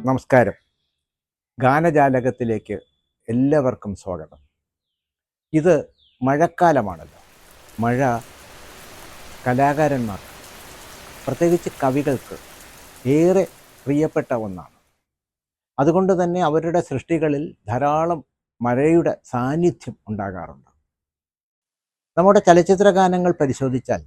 നമസ്കാരം. ഗാനജാലകത്തിലേക്ക് എല്ലാവർക്കും സ്വാഗതം. ഇത് മഴക്കാലമാണല്ലോ. മഴ കലാകാരന്മാർക്ക്, പ്രത്യേകിച്ച് കവികൾക്ക് ഏറെ പ്രിയപ്പെട്ട ഒന്നാണ്. അതുകൊണ്ട് തന്നെ അവരുടെ സൃഷ്ടികളിൽ ധാരാളം മഴയുടെ സാന്നിധ്യം ഉണ്ടാകാറുണ്ട്. നമ്മുടെ ചലച്ചിത്ര ഗാനങ്ങൾ പരിശോധിച്ചാൽ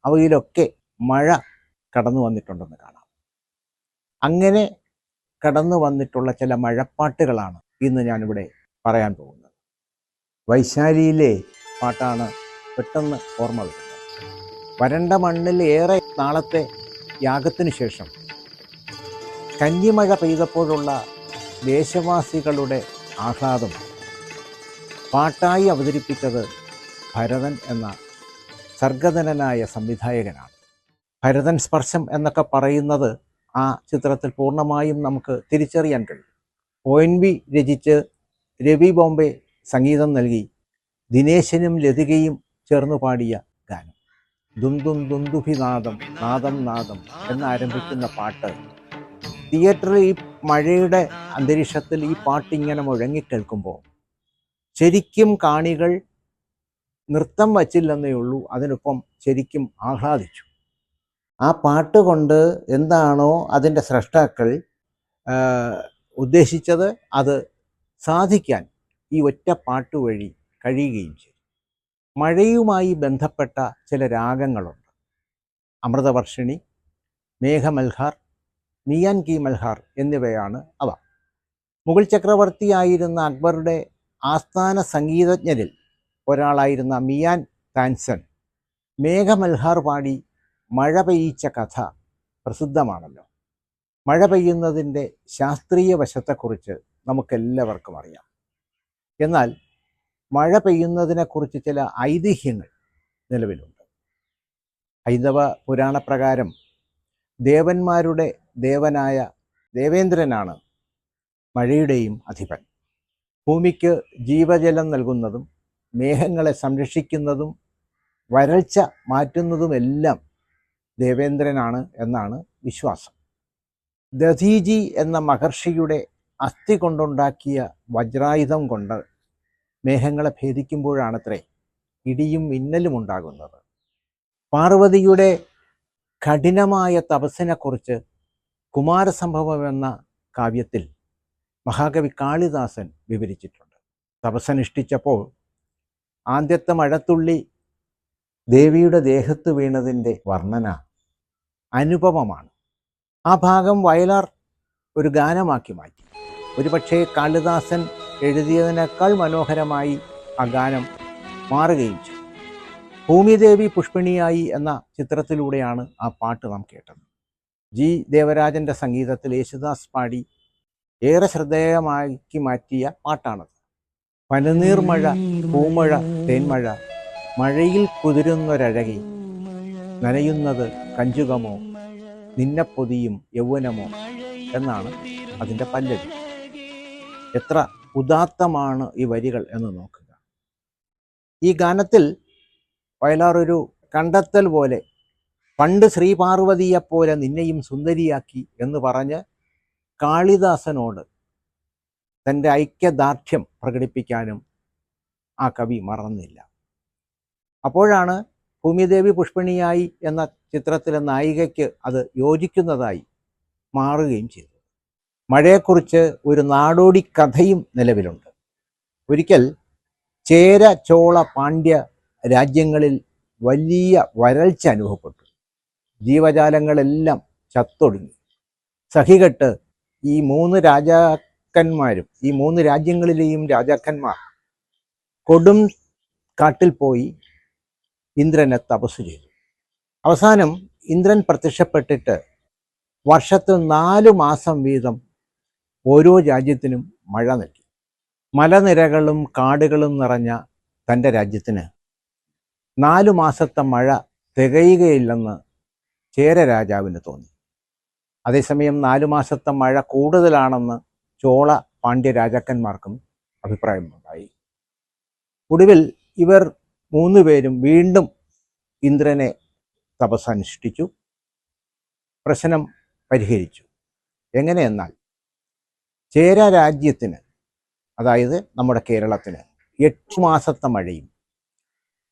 അവയിലൊക്കെ മഴ കടന്നു വന്നിട്ടുണ്ടെന്ന് കാണാം. അങ്ങനെ കടന്നു വന്നിട്ടുള്ള ചില മഴപ്പാട്ടുകളാണ് ഇന്ന് ഞാനിവിടെ പറയാൻ പോകുന്നത്. വൈശാലിയിലെ പാട്ടാണ് പെട്ടെന്ന് ഓർമ്മ വരുന്നത്. വരണ്ട മണ്ണിൽ ഏറെ നാളത്തെ യാഗത്തിനു ശേഷം കന്നിമഴ പെയ്തപ്പോഴുള്ള ദേശവാസികളുടെ ആഹ്ലാദം പാട്ടായി അവതരിപ്പിച്ചത് ഭരതൻ എന്ന സർഗധനനായ സംവിധായകനാണ്. ഭരതൻ സ്പർശം എന്നൊക്കെ പറയുന്നത് ആ ചിത്രത്തിൽ പൂർണ്ണമായും നമുക്ക് തിരിച്ചറിയാൻ കഴിയും. ONV രചിച്ച് രവി ബോംബെ സംഗീതം നൽകി ദിനേശനും ലതികയും ചേർന്നു പാടിയ ഗാനം ദുന്ദും ദുന്ദുഭിനാദം നാദം നാദം എന്നാരംഭിക്കുന്ന പാട്ട് തിയേറ്ററിൽ ഈ മഴയുടെ അന്തരീക്ഷത്തിൽ ഈ പാട്ടിങ്ങനെ മുഴങ്ങിക്കേൾക്കുമ്പോൾ ശരിക്കും കാണികൾ നൃത്തം വച്ചില്ലെന്നേ ഉള്ളൂ, അതിനൊപ്പം ശരിക്കും ആഹ്ലാദിച്ചു. ആ പാട്ട് കൊണ്ട് എന്താണോ അതിൻ്റെ സ്രഷ്ടാക്കൾ ഉദ്ദേശിച്ചത് അത് സാധിക്കാൻ ഈ ഒറ്റ പാട്ട് വഴി കഴിയുകയും ചെയ്തു. മഴയുമായി ബന്ധപ്പെട്ട ചില രാഗങ്ങളുണ്ട്. അമൃതവർഷിണി, മേഘമൽഹാർ, മിയാൻ കി മൽഹാർ എന്നിവയാണ് അവ. മുഗൾ ചക്രവർത്തിയായിരുന്ന അക്ബറുടെ ആസ്ഥാന സംഗീതജ്ഞരിൽ ഒരാളായിരുന്ന മിയാൻ താൻസൻ മേഘമൽഹാർ പാടി മഴ പെയ്യിച്ച കഥ പ്രസിദ്ധമാണല്ലോ. മഴ പെയ്യുന്നതിൻ്റെ ശാസ്ത്രീയ വശത്തെക്കുറിച്ച് നമുക്കെല്ലാവർക്കും അറിയാം. എന്നാൽ മഴ പെയ്യുന്നതിനെക്കുറിച്ച് ചില ഐതിഹ്യങ്ങൾ നിലവിലുണ്ട്. ഹൈന്ദവ പുരാണപ്രകാരം ദേവന്മാരുടെ ദേവനായ ദേവേന്ദ്രനാണ് മഴയുടെയും അധിപൻ. ഭൂമിക്ക് ജീവജലം നൽകുന്നതും മേഘങ്ങളെ സംരക്ഷിക്കുന്നതും വരൾച്ച മാറ്റുന്നതുമെല്ലാം ദേവേന്ദ്രനാണ് എന്നാണ് വിശ്വാസം. ദധീജി എന്ന മഹർഷിയുടെ അസ്ഥി കൊണ്ടുണ്ടാക്കിയ വജ്രായുധം കൊണ്ട് മേഘങ്ങളെ ഭേദിക്കുമ്പോഴാണത്രേ ഇടിയും മിന്നലും ഉണ്ടാകുന്നത്. പാർവതിയുടെ കഠിനമായ തപസ്സിനെക്കുറിച്ച് കുമാരസംഭവം എന്ന കാവ്യത്തിൽ മഹാകവി കാളിദാസൻ വിവരിച്ചിട്ടുണ്ട്. തപസ്സനുഷ്ഠിച്ചപ്പോൾ ആദ്യത്തെ മഴത്തുള്ളി ദേവിയുടെ ദേഹത്ത് വീണതിൻ്റെ വർണ്ണന അനുപമമാണ്. ആ ഭാഗം വയലാർ ഒരു ഗാനമാക്കി മാറ്റി. ഒരുപക്ഷെ കാളിദാസൻ എഴുതിയതിനേക്കാൾ മനോഹരമായി ആ ഗാനം മാറുകയും ചെയ്തു. ഭൂമിദേവി പുഷ്പിണിയായി എന്ന ചിത്രത്തിലൂടെയാണ് ആ പാട്ട് നാം കേട്ടത്. ജി ദേവരാജൻ്റെ സംഗീതത്തിൽ യേശുദാസ് പാടി ഏറെ ശ്രദ്ധേയമാക്കി മാറ്റിയ പാട്ടാണത്. പനിനീർമഴ, പൂമഴ, തേന്മഴ, മഴയിൽ കുതിരുന്നൊരഴകി, നനയുന്നത് കഞ്ചുകമോ നിന്നെപ്പൊതിയും യൗവനമോ എന്നാണ് അതിൻ്റെ പല്ലവി. എത്ര ഉദാത്തമാണ് ഈ വരികൾ എന്ന് നോക്കുക. ഈ ഗാനത്തിൽ വയലാർ ഒരു കണ്ടെത്തൽ പോലെ പണ്ട് ശ്രീപാർവതിയെപ്പോലെ നിന്നെയും സുന്ദരിയാക്കി എന്ന് പറഞ്ഞ് കാളിദാസനോട് തൻ്റെ ഐക്യദാർഢ്യം പ്രകടിപ്പിക്കാനും ആ കവി മറന്നില്ല. അപ്പോഴാണ് ഭൂമിദേവി പുഷ്പിണിയായി എന്ന ചിത്രത്തിലെ നായികയ്ക്ക് അത് യോജിക്കുന്നതായി മാറുകയും ചെയ്തു. മഴയെക്കുറിച്ച് ഒരു നാടോടി കഥയും നിലവിലുണ്ട്. ഒരിക്കൽ ചേര, ചോള, പാണ്ഡ്യ രാജ്യങ്ങളിൽ വലിയ വരൾച്ച അനുഭവപ്പെട്ടു. ജീവജാലങ്ങളെല്ലാം ചത്തൊടുങ്ങി. സഹികെട്ട് ഈ മൂന്ന് രാജ്യങ്ങളിലെയും രാജാക്കന്മാർ കൊടും കാട്ടിൽ പോയി ഇന്ദ്രനെ തപസ് ചെയ്തു. അവസാനം ഇന്ദ്രൻ പ്രത്യക്ഷപ്പെട്ടിട്ട് വർഷത്തിൽ 4 മാസം വീതം ഓരോ രാജ്യത്തിനും മഴ നൽകി. മലനിരകളും കാടുകളും നിറഞ്ഞ തൻ്റെ രാജ്യത്തിന് 4 മാസത്തെ മഴ തികയുകയില്ലെന്ന് ചേര രാജാവിന് തോന്നി. അതേസമയം 4 മാസത്തെ മഴ കൂടുതലാണെന്ന് ചോള, പാണ്ഡ്യ രാജാക്കന്മാർക്കും അഭിപ്രായമുണ്ടായി. ഒടുവിൽ ഇവർ 3 പേരും വീണ്ടും ഇന്ദ്രനെ തപസ്സനുഷ്ഠിച്ചു. പ്രശ്നം പരിഹരിച്ചു. എങ്ങനെയെന്നാൽ ചേര രാജ്യത്തിന്, അതായത് നമ്മുടെ കേരളത്തിന് 8 മാസത്തെ മഴയും,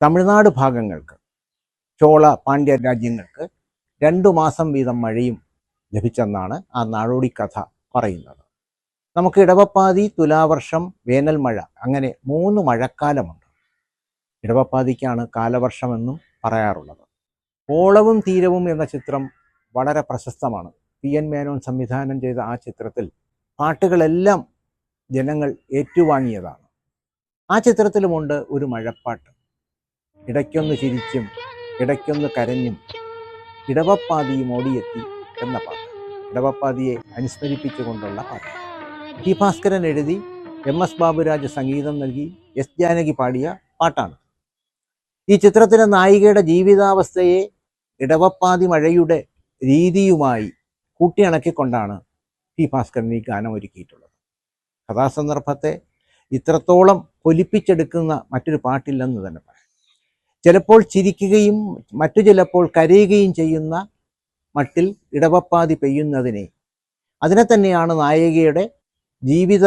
തമിഴ്നാട് ഭാഗങ്ങൾക്ക്, ചോള പാണ്ഡ്യ രാജ്യങ്ങൾക്ക് 2 മാസം വീതം മഴയും ലഭിച്ചെന്നാണ് ആ നാടോടി കഥ പറയുന്നത്. നമുക്ക് ഇടവപ്പാതി, തുലാവർഷം, വേനൽ മഴ, അങ്ങനെ 3 മഴക്കാലമുണ്ട്. ഇടവപ്പാതിക്കാണ് കാലവർഷമെന്നും പറയാറുള്ളത്. ഓളവും തീരവും എന്ന ചിത്രം വളരെ പ്രശസ്തമാണ്. PN മേനോൻ സംവിധാനം ചെയ്ത ആ ചിത്രത്തിൽ പാട്ടുകളെല്ലാം ജനങ്ങൾ ഏറ്റുവാങ്ങിയതാണ്. ആ ചിത്രത്തിലുമുണ്ട് ഒരു മഴപ്പാട്ട്. ഇടയ്ക്കൊന്ന് ചിരിച്ചും ഇടയ്ക്കൊന്ന് കരഞ്ഞും ഇടവപ്പാതിയും ഓടിയെത്തി എന്ന പാട്ട്. ഇടവപ്പാതിയെ അനുസ്മരിപ്പിച്ചുകൊണ്ടുള്ള പാട്ട്. ടി ഭാസ്കരൻ എഴുതി MS ബാബുരാജ് സംഗീതം നൽകി S ജാനകി പാടിയ പാട്ടാണ്. ഈ ചിത്രത്തിലെ നായികയുടെ ജീവിതാവസ്ഥയെ ഇടവപ്പാതി മഴയുടെ രീതിയുമായി കൂട്ടിയിണക്കിക്കൊണ്ടാണ് ടി ഭാസ്കരൻ ഈ ഗാനം ഒരുക്കിയിട്ടുള്ളത്. കഥാസന്ദർഭത്തെ ഇത്രത്തോളം പൊലിപ്പിച്ചെടുക്കുന്ന മറ്റൊരു പാട്ടില്ലെന്ന് തന്നെ പറയാം. ചിലപ്പോൾ ചിരിക്കുകയും മറ്റു ചിലപ്പോൾ കരയുകയും ചെയ്യുന്ന മട്ടിൽ ഇടവപ്പാതി പെയ്യുന്നതിനെ, അതിനെ തന്നെയാണ് നായികയുടെ ജീവിത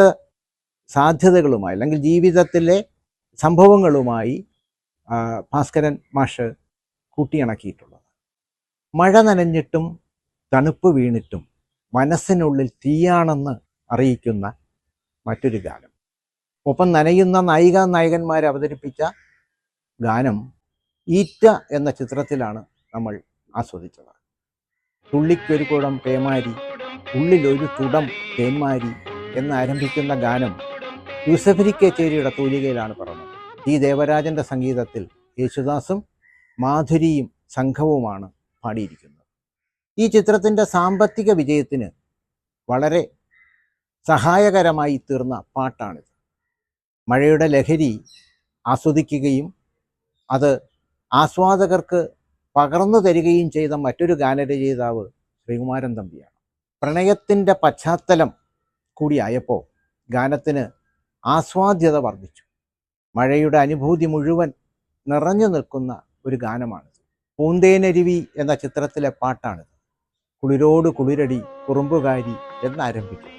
സാധ്യതകളുമായി അല്ലെങ്കിൽ ജീവിതത്തിലെ സംഭവങ്ങളുമായി ഭാസ്കരൻ മാഷ് കൂട്ടിയിണക്കിയിട്ടുള്ളത്. മഴ നനഞ്ഞിട്ടും തണുപ്പ് വീണിട്ടും മനസ്സിനുള്ളിൽ തീയാണെന്ന് അറിയിക്കുന്ന മറ്റൊരു ഗാനം. ഒപ്പം നനയുന്ന നായികന്മാരെ അവതരിപ്പിച്ച ഗാനം ഈറ്റ എന്ന ചിത്രത്തിലാണ് നമ്മൾ ആസ്വദിച്ചത്. തുള്ളിക്കൊരു കുടം പേമാരി, ഉള്ളിലൊരു തുടം തേന്മാരി എന്നാരംഭിക്കുന്ന ഗാനം യൂസഫലി കേച്ചേരിയുടെ തൂലികയിലാണ് പറഞ്ഞത്. ഈ ദേവരാജൻ്റെ സംഗീതത്തിൽ യേശുദാസും മാധുരിയും സംഘവുമാണ് പാടിയിരിക്കുന്നത്. ഈ ചിത്രത്തിൻ്റെ സാമ്പത്തിക വിജയത്തിന് വളരെ സഹായകരമായി തീർന്ന പാട്ടാണിത്. മഴയുടെ ലഹരി ആസ്വദിക്കുകയും അത് ആസ്വാദകർക്ക് പകർന്നു തരികയും ചെയ്ത മറ്റൊരു ഗാനരചയിതാവ് ശ്രീകുമാരൻ തമ്പിയാണ്. പ്രണയത്തിൻ്റെ പശ്ചാത്തലം കൂടിയായപ്പോൾ ഗാനത്തിന് ആസ്വാദ്യത വർദ്ധിച്ചു. മഴയുടെ അനുഭൂതി മുഴുവൻ നിറഞ്ഞു നിൽക്കുന്ന ഒരു ഗാനമാണിത്. പൂന്തേനരുവി എന്ന ചിത്രത്തിലെ പാട്ടാണിത്. കുളിരോട് കുളിരടി കുറുമ്പുകാരി എന്നാരംഭിക്കും.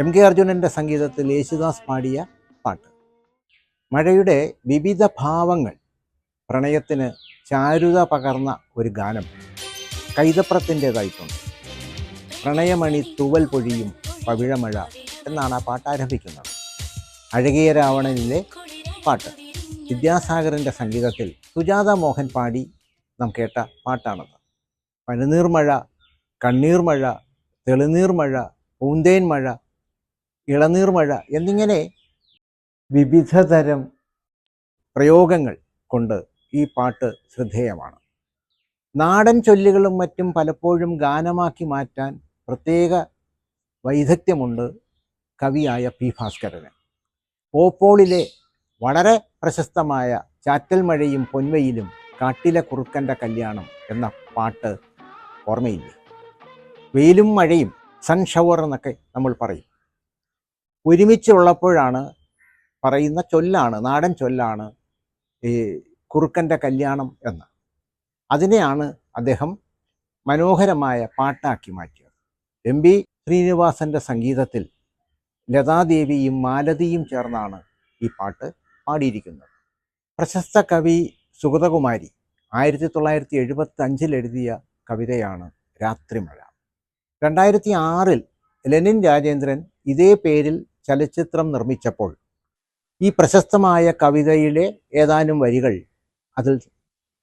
MK അർജുനൻ്റെ സംഗീതത്തിൽ യേശുദാസ് പാടിയ പാട്ട്. മഴയുടെ വിവിധ ഭാവങ്ങൾ, പ്രണയത്തിന് ചാരുത പകർന്ന ഒരു ഗാനം കൈതപ്രത്തിൻ്റെതായിട്ടുണ്ട്. പ്രണയമണി തൂവൽ പൊഴിയും പവിഴമഴ എന്നാണ് ആ പാട്ട് ആരംഭിക്കുന്നത്. അഴകിയ രാവണനിലെ പാട്ട് വിദ്യാസാഗറിൻ്റെ സംഗീതത്തിൽ സുജാത മോഹൻ പാടി നാം കേട്ട പാട്ടാണത്. പനിനീർമഴ, കണ്ണീർമഴ, തെളിനീർമഴ, പൂന്തേൻ മഴ, ഇളനീർമഴ എന്നിങ്ങനെ വിവിധതരം പ്രയോഗങ്ങൾ കൊണ്ട് ഈ പാട്ട് ശ്രദ്ധേയമാണ്. നാടൻ ചൊല്ലുകളും മറ്റും പലപ്പോഴും ഗാനമാക്കി മാറ്റാൻ പ്രത്യേക വൈദഗ്ധ്യമുണ്ട് കവിയായ P ഭാസ്കരന്. ഓപ്പോളിലെ വളരെ പ്രശസ്തമായ ചാറ്റൽ മഴയും പൊൻവയിലും കാട്ടിലെ കുറുക്കൻ്റെ കല്യാണം എന്ന പാട്ട് ഓർമ്മയില്ലേ? വെയിലും മഴയും സൺ ഷവർ എന്നൊക്കെ നമ്മൾ പറയും. ഒരുമിച്ചുള്ളപ്പോഴാണ് പറയുന്ന ചൊല്ലാണ്, നാടൻ ചൊല്ലാണ് ഈ കുറുക്കൻ്റെ കല്യാണം എന്ന്. അതിനെയാണ് അദ്ദേഹം മനോഹരമായ പാട്ടാക്കി മാറ്റിയത്. MB ശ്രീനിവാസൻ്റെ സംഗീതത്തിൽ ലതാദേവിയും മാലതിയും ചേർന്നാണ് ഈ പാട്ട് പാടിയിരിക്കുന്നത്. പ്രശസ്ത കവി സുഗതകുമാരി 1975 എഴുതിയ കവിതയാണ് രാത്രിമഴ. 2006 ലെനിൻ രാജേന്ദ്രൻ ഇതേ പേരിൽ ചലച്ചിത്രം നിർമ്മിച്ചപ്പോൾ ഈ പ്രശസ്തമായ കവിതയിലെ ഏതാനും വരികൾ അതിൽ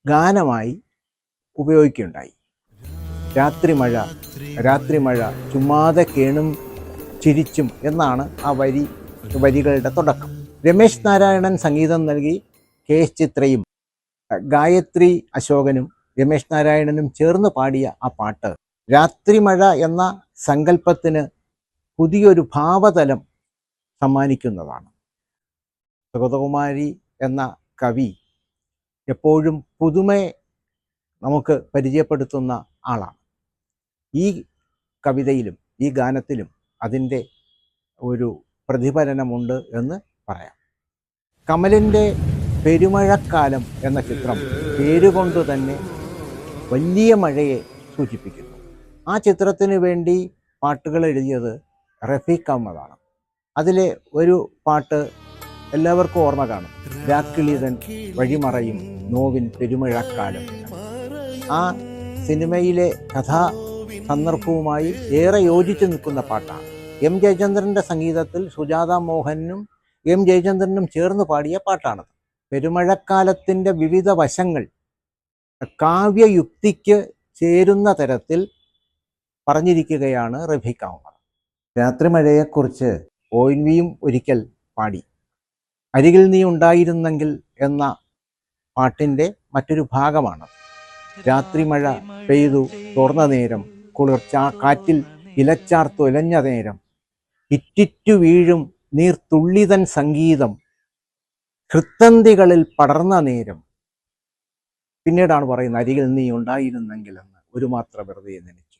ഗാനമായി ഉപയോഗിക്കുകയുണ്ടായി. രാത്രിമഴ രാത്രിമഴ ചുമ്മാതെ കേണും ചിരിച്ചും എന്നാണ് ആ വരികളുടെ തുടക്കം. രമേശ് നാരായണൻ സംഗീതം നൽകി KS ചിത്രയും ഗായത്രി അശോകനും രമേശ് നാരായണനും ചേർന്ന് പാടിയ ആ പാട്ട് രാത്രിമഴ എന്ന സങ്കല്പത്തിന് പുതിയൊരു ഭാവതലം സമ്മാനിക്കുന്നതാണ്. സുഗതകുമാരി എന്ന കവി എപ്പോഴും പുതുമയെ നമുക്ക് പരിചയപ്പെടുത്തുന്ന ആളാണ്. ഈ കവിതയിലും ഈ ഗാനത്തിലും അതിൻ്റെ ഒരു പ്രതിഫലനമുണ്ട് എന്ന് പറയാം. കമലിൻ്റെ പെരുമഴക്കാലം എന്ന ചിത്രം പേരുകൊണ്ട് തന്നെ വലിയ മഴയെ സൂചിപ്പിക്കുന്നു. ആ ചിത്രത്തിന് വേണ്ടി പാട്ടുകൾ എഴുതിയത് റഫീഖ് അഹമ്മദാണ്. അതിലെ ഒരു പാട്ട് എല്ലാവർക്കും ഓർമ്മ കാണും, രാക്കിളിതൻ വഴിമറയും നോവിൻ പെരുമഴക്കാലം. ആ സിനിമയിലെ കഥാ സന്ദർഭവുമായി ഏറെ യോജിച്ചു നിൽക്കുന്ന പാട്ടാണ്. എം ജയചന്ദ്രൻ്റെ സംഗീതത്തിൽ സുജാത മോഹനും എം ജയചന്ദ്രനും ചേർന്ന് പാടിയ പാട്ടാണത്. പെരുമഴക്കാലത്തിൻ്റെ വിവിധ വശങ്ങൾ കാവ്യയുക്തിക്ക് ചേരുന്ന തരത്തിൽ പറഞ്ഞിരിക്കുകയാണ് റഫീഖ് അഹമ്മദ്. രാത്രിമഴയെക്കുറിച്ച് ONVയും ഒരിക്കൽ പാടി. അരികിൽ നീ ഉണ്ടായിരുന്നെങ്കിൽ എന്ന പാട്ടിൻ്റെ മറ്റൊരു ഭാഗമാണ്. രാത്രിമഴ പെയ്തു തോർന്ന നേരം, കാറ്റിൽ ഇലച്ചാർത്തുലഞ്ഞ നേരം, ഇറ്റിറ്റു വീഴും നീർത്തുള്ളിതൻ സംഗീതം ഹൃത്തന്തികളിൽ പടർന്ന നേരം. പിന്നീടാണ് പറയുന്നത്, അരികിൽ നീ ഉണ്ടായിരുന്നെങ്കിൽ എന്ന് ഒരു മാത്ര വെറുതെ നനച്ചു.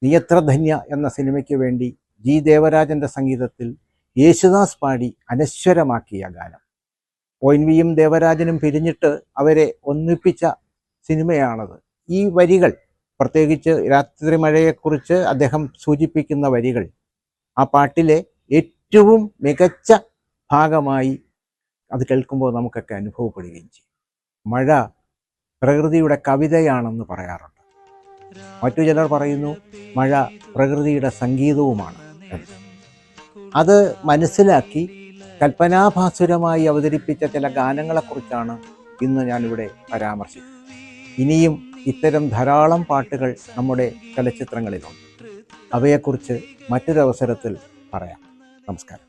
നീ എത്ര ധന്യ എന്ന സിനിമയ്ക്ക് വേണ്ടി ജി ദേവരാജൻ്റെ സംഗീതത്തിൽ യേശുദാസ് പാടി അനശ്വരമാക്കിയ ഗാനം. ONVയും ദേവരാജനും പിരിഞ്ഞിട്ട് അവരെ ഒന്നിപ്പിച്ച സിനിമയാണത്. ഈ വരികൾ, പ്രത്യേകിച്ച് രാത്രിമഴയെക്കുറിച്ച് അദ്ദേഹം സൂചിപ്പിക്കുന്ന വരികൾ, ആ പാട്ടിലെ ഏറ്റവും മികച്ച ഭാഗമായി അത് കേൾക്കുമ്പോൾ നമുക്കൊക്കെ അനുഭവപ്പെടുകയും ചെയ്യും. മഴ പ്രകൃതിയുടെ കവിതയാണെന്ന് പറയാറുണ്ട്. മറ്റു ചിലർ പറയുന്നു മഴ പ്രകൃതിയുടെ സംഗീതവുമാണ്. അത് മനസ്സിലാക്കി കൽപ്പനാഭാസുരമായി അവതരിപ്പിച്ച ചില ഗാനങ്ങളെക്കുറിച്ചാണ് ഇന്ന് ഞാനിവിടെ പരാമർശിക്കുന്നത്. ഇനിയും ഇത്തരം ധാരാളം പാട്ടുകൾ നമ്മുടെ ചലച്ചിത്രങ്ങളിലുണ്ട്. അവയെക്കുറിച്ച് മറ്റൊരവസരത്തിൽ പറയാം. നമസ്കാരം.